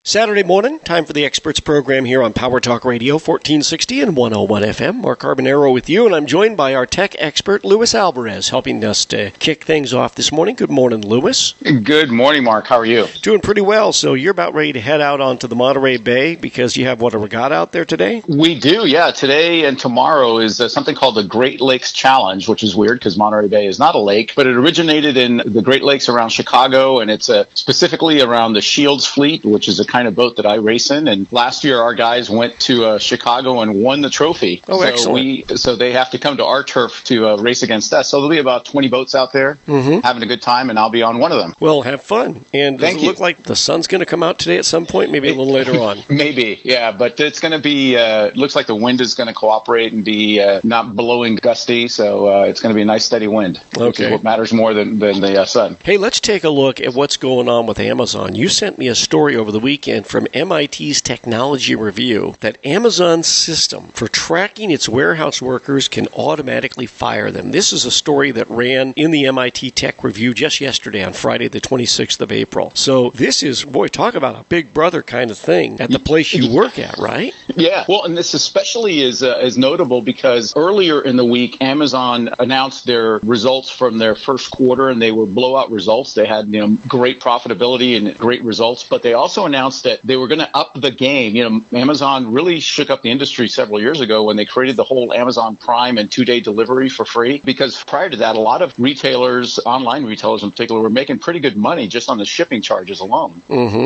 Saturday morning, time for the Experts program here on Power Talk Radio, 1460 and 101 FM. Mark Carbonaro with you, and I'm joined by our tech expert, Luis Alvarez, helping us to kick things off this morning. Good morning, Luis. Good morning, Mark. How are you? Doing pretty well. So you're about ready to head out onto the Monterey Bay because you have, a regatta out there today? We do, yeah. Today and tomorrow is something called the Great Lakes Challenge, which is weird because Monterey Bay is not a lake, but it originated in the Great Lakes around Chicago, and it's specifically around the Shields Fleet, which is a kind of boat that I race in. And last year, our guys went to Chicago and won the trophy. Oh, so excellent. So they have to come to our turf to race against us. So there'll be about 20 boats out there having a good time, and I'll be on one of them. Well, have fun. And does it look like the sun's going to come out today at some point, maybe a little later on? Maybe, yeah. But it's going to be, looks like the wind is going to cooperate and be not blowing gusty. So it's going to be a nice steady wind, which is what matters more than the sun. Hey, let's take a look at what's going on with Amazon. You sent me a story over the weekend from MIT's Technology Review that Amazon's system for tracking its warehouse workers can automatically fire them. This is a story that ran in the MIT Tech Review just yesterday on Friday, the 26th of April. So this is, talk about a big brother kind of thing at the place you work at, right? Yeah. Well, and this especially is notable because earlier in the week, Amazon announced their results from their first quarter, and they were blowout results. They had great profitability and great results, but they also announced that they were going to up the game. Amazon really shook up the industry several years ago when they created the whole Amazon Prime and 2-day delivery for free, because prior to that, a lot of retailers, online retailers in particular, were making pretty good money just on the shipping charges alone.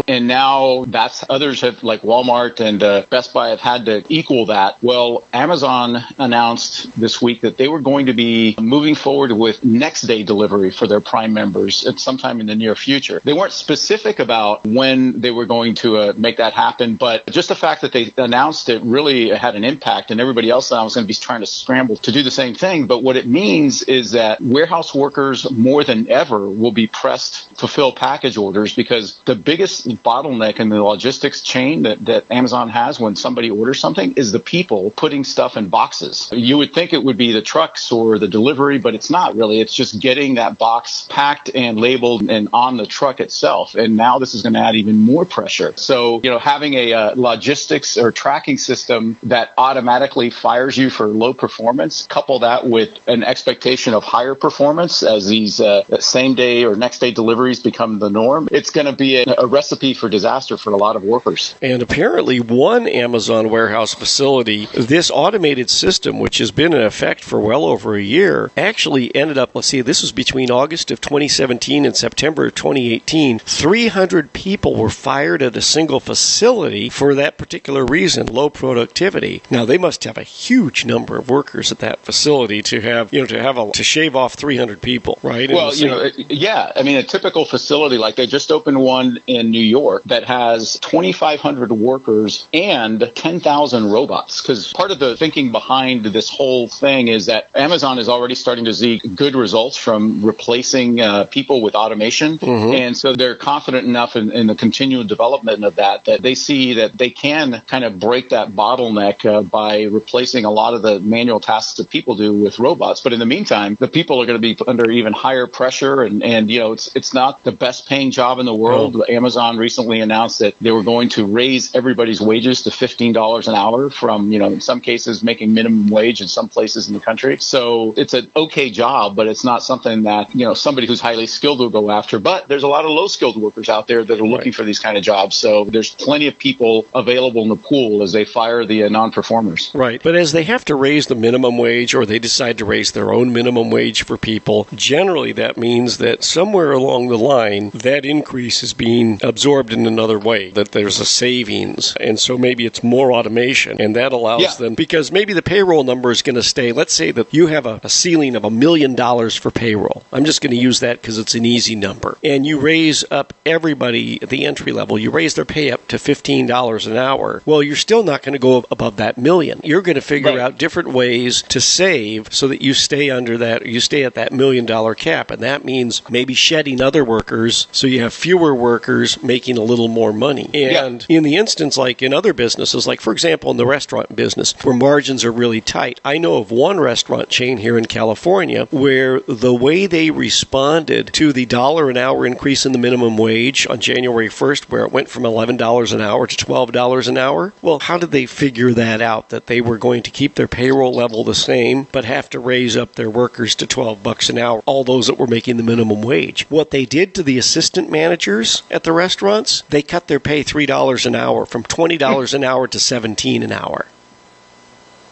And now others have, like Walmart and Best Buy, have had to equal that. Well, Amazon announced this week that they were going to be moving forward with next day delivery for their Prime members at sometime in the near future. They weren't specific about when they were going to make that happen, but just the fact that they announced it really had an impact, and everybody else now is going to be trying to scramble to do the same thing. But what it means is that warehouse workers more than ever will be pressed to fill package orders, because the biggest bottleneck in the logistics chain that Amazon has when somebody orders something is the people putting stuff in boxes. You would think it would be the trucks or the delivery, but it's not really. It's just getting that box packed and labeled and on the truck itself. And now this is going to add even more pressure. So, having a logistics or tracking system that automatically fires you for low performance, couple that with an expectation of higher performance as these same day or next day deliveries become the norm, it's going to be a recipe for disaster for a lot of workers. And apparently one Amazon warehouse facility, this automated system, which has been in effect for well over a year, actually ended up, this was between August of 2017 and September of 2018, 300 people were fired at a single facility for that particular reason, low productivity. Now, they must have a huge number of workers at that facility to have, to shave off 300 people, right? Well, yeah. I mean, a typical facility, like they just opened one in New York that has 2,500 workers and 10,000 robots. Because part of the thinking behind this whole thing is that Amazon is already starting to see good results from replacing people with automation. And so they're confident enough in the continual development of that they see that they can kind of break that bottleneck by replacing a lot of the manual tasks that people do with robots. But in the meantime, the people are going to be under even higher pressure, and it's not the best paying job in the world. Amazon recently announced that they were going to raise everybody's wages to $15 an hour from, in some cases making minimum wage in some places in the country. So it's an okay job, but it's not something that, somebody who's highly skilled will go after. But there's a lot of low skilled workers out there that are looking for these kind of jobs. So there's plenty of people available in the pool as they fire the non-performers. Right. But as they have to raise the minimum wage, or they decide to raise their own minimum wage for people, generally that means that somewhere along the line, that increase is being absorbed in another way, that there's a savings. And so maybe it's more automation, and that allows them, because maybe the payroll number is going to stay. Let's say that you have a ceiling of $1 million for payroll. I'm just going to use that because it's an easy number. And you raise up everybody at the entry level, you raise their pay up to $15 an hour. Well, you're still not going to go above that $1 million. You're going to figure out different ways to save so that you stay under that, you stay at that $1 million cap. And that means maybe shedding other workers so you have fewer workers making a little more money. And in the instance, like in other businesses, like for example in the restaurant business where margins are really tight, I know of one restaurant chain here in California where the way they responded to the $1 an hour increase in the minimum wage on January 1st, where it went went from $11 an hour to $12 an hour. Well, how did they figure that out, that they were going to keep their payroll level the same, but have to raise up their workers to $12 an hour, all those that were making the minimum wage? What they did to the assistant managers at the restaurants, they cut their pay $3 an hour, from $20 an hour to $17 an hour.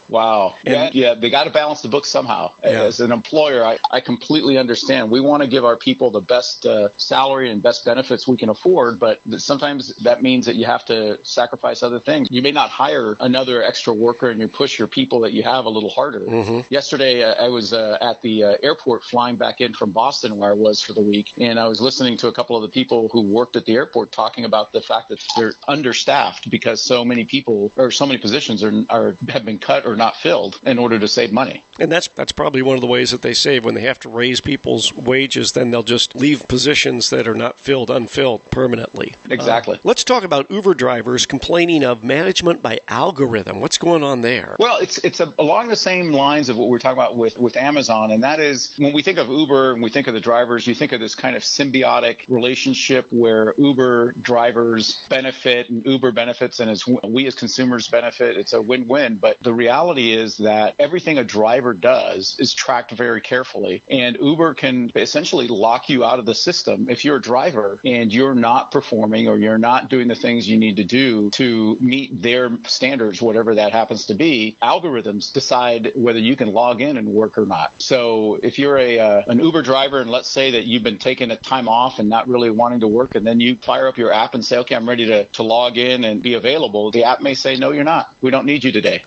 Wow. Yeah, they got to balance the books somehow. Yeah. As an employer, I completely understand. We want to give our people the best salary and best benefits we can afford, but sometimes that means that you have to sacrifice other things. You may not hire another extra worker, and you push your people that you have a little harder. Mm-hmm. Yesterday, I was at the airport flying back in from Boston, where I was for the week, and I was listening to a couple of the people who worked at the airport talking about the fact that they're understaffed because so many people or so many positions have been cut or not filled in order to save money. And that's probably one of the ways that they save. When they have to raise people's wages, then they'll just leave positions that are not filled unfilled permanently. Exactly. Let's talk about Uber drivers complaining of management by algorithm. What's going on there? Well, it's along the same lines of what we're talking about with Amazon, and that is when we think of Uber and we think of the drivers, you think of this kind of symbiotic relationship where Uber drivers benefit and Uber benefits, and we as consumers benefit. It's a win-win. But the reality is that everything a driver does is tracked very carefully, and Uber can essentially lock you out of the system if you're a driver and you're not performing or you're not doing the things you need to do to meet their standards, whatever that happens to be. Algorithms decide whether you can log in and work or not. So if you're an Uber driver, and let's say that you've been taking a time off and not really wanting to work, and then you fire up your app and say, okay, I'm ready to log in and be available, the app may say, no, you're not. We don't need you today.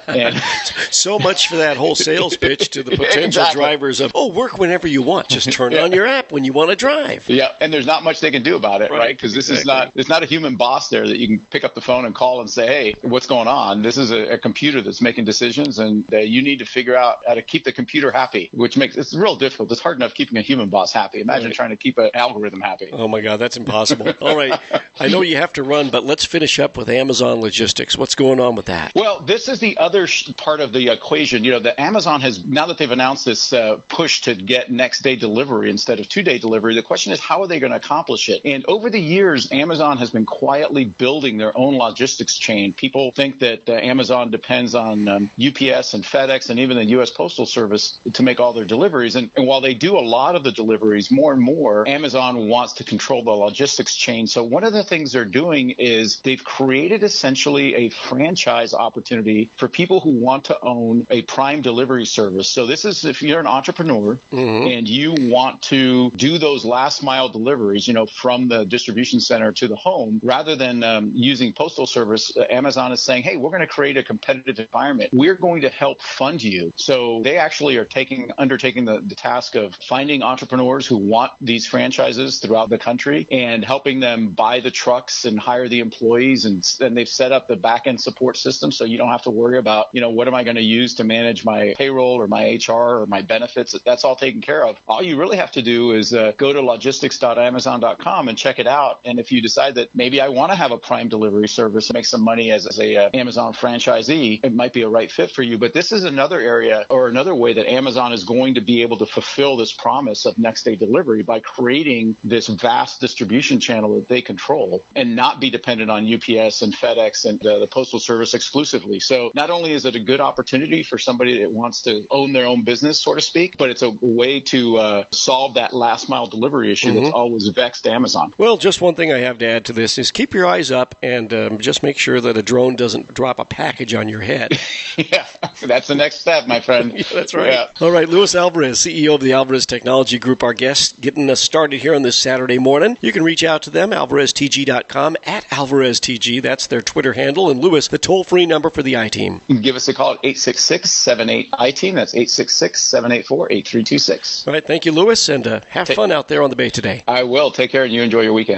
And so much for that whole sales pitch to the potential drivers of, work whenever you want. Just turn on your app when you want to drive. Yeah, and there's not much they can do about it, right? Because this is there's not a human boss there that you can pick up the phone and call and say, hey, what's going on? This is a computer that's making decisions, and you need to figure out how to keep the computer happy, which makes it's real difficult. It's hard enough keeping a human boss happy. Imagine trying to keep an algorithm happy. Oh, my God, that's impossible. All right. I know you have to run, but let's finish up with Amazon Logistics. What's going on with that? Well, this is the other part of the equation. You know, the Amazon has, now that they've announced this push to get next day delivery instead of 2-day delivery, the question is, how are they going to accomplish it? And over the years, Amazon has been quietly building their own logistics chain. People think that Amazon depends on UPS and FedEx and even the U.S. Postal Service to make all their deliveries. And while they do a lot of the deliveries, more and more, Amazon wants to control the logistics chain. So one of the things they're doing is they've created essentially a franchise opportunity for people who want to own a prime delivery service. So this is if you're an entrepreneur and you want to do those last mile deliveries, you know, from the distribution center to the home, rather than using Postal Service, Amazon is saying, hey, we're going to create a competitive environment. We're going to help fund you. So they actually are undertaking the task of finding entrepreneurs who want these franchises throughout the country and helping them buy the trucks and hire the employees. And they've set up the back end support system so you don't have to worry about, you know, what am I going to use to manage my payroll or my HR or my benefits? That's all taken care of. All you really have to do is go to logistics.amazon.com and check it out. And if you decide that maybe I want to have a prime delivery service and make some money as a Amazon franchisee, it might be a right fit for you. But this is another area or another way that Amazon is going to be able to fulfill this promise of next day delivery by creating this vast distribution channel that they control and not be dependent on UPS and FedEx and the Postal Service exclusively. So not only is it a good opportunity for somebody that wants to own their own business, so to speak, but it's a way to solve that last mile delivery issue that's always vexed Amazon. Well, just one thing I have to add to this is keep your eyes up and just make sure that a drone doesn't drop a package on your head. Yeah, that's the next step, my friend. Yeah, that's right. Yeah. All right, Luis Alvarez, CEO of the Alvarez Technology Group, our guest, getting us started here on this Saturday morning. You can reach out to them, alvareztg.com, at alvareztg. That's their Twitter handle. And Luis, the toll-free number for the I-Team. You can give us a call at 866-78-I-TEAM. That's 866-784-8326. All right, thank you, Luis, and have fun out there on the bay today. I will. Take care, and you enjoy your weekend.